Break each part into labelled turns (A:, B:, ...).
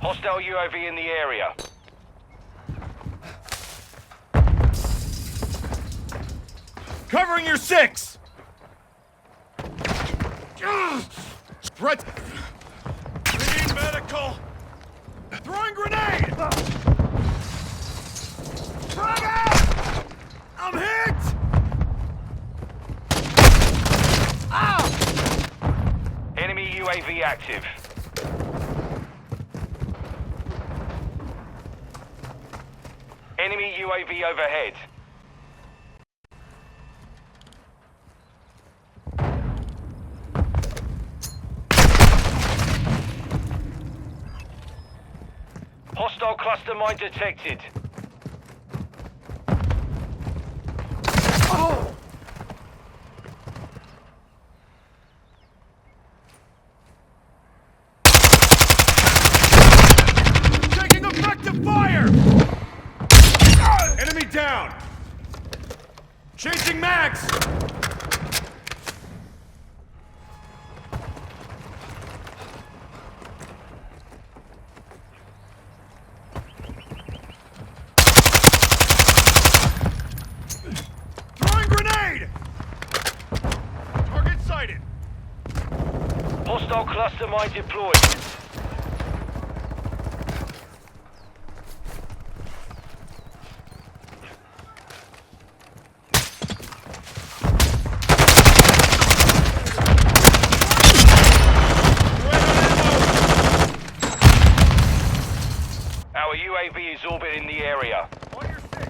A: Hostile UAV in the area.
B: Covering your six! Threat! Need medical! Throwing grenade! Frag out! I'm hit! Ah!
A: Enemy UAV active. Enemy UAV overhead. Hostile cluster mine detected.
B: Oh! Taking effective fire! Enemy down! Changing mags! Throwing grenade! Target sighted!
A: Hostile cluster mine deployed. Our UAV is orbiting the area.
B: On your six.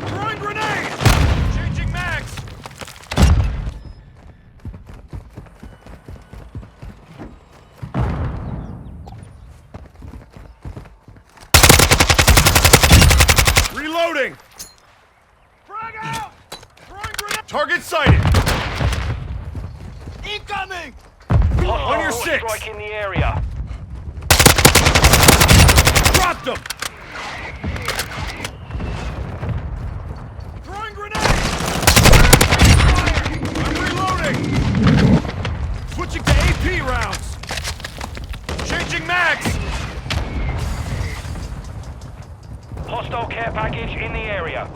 B: Throwing grenade! Changing mags! Reloading! Frag out! Throwing grenade! Target sighted! Incoming! On your
A: Hostile
B: six!
A: strike in the area.
B: Dropped them! Throwing grenade! I'm reloading! Switching to AP rounds! Changing mags!
A: Hostile care package in the area.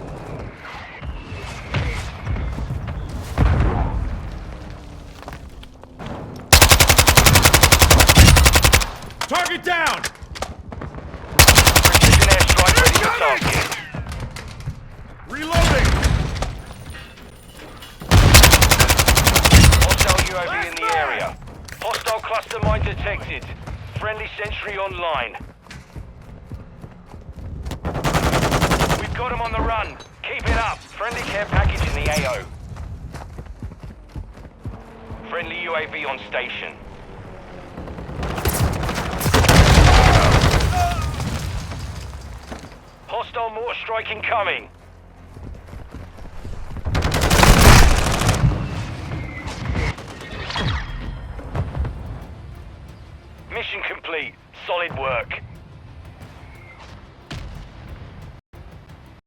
B: Target down!
A: Precision airstrike ready for tasking.
B: Reloading!
A: Hostile UAV in the area. Hostile cluster mine detected. Friendly sentry online. We've got him on the run. Keep it up. Friendly care package in the AO. Friendly UAV on station. Hostile mortar strike incoming. Mission complete. Solid work.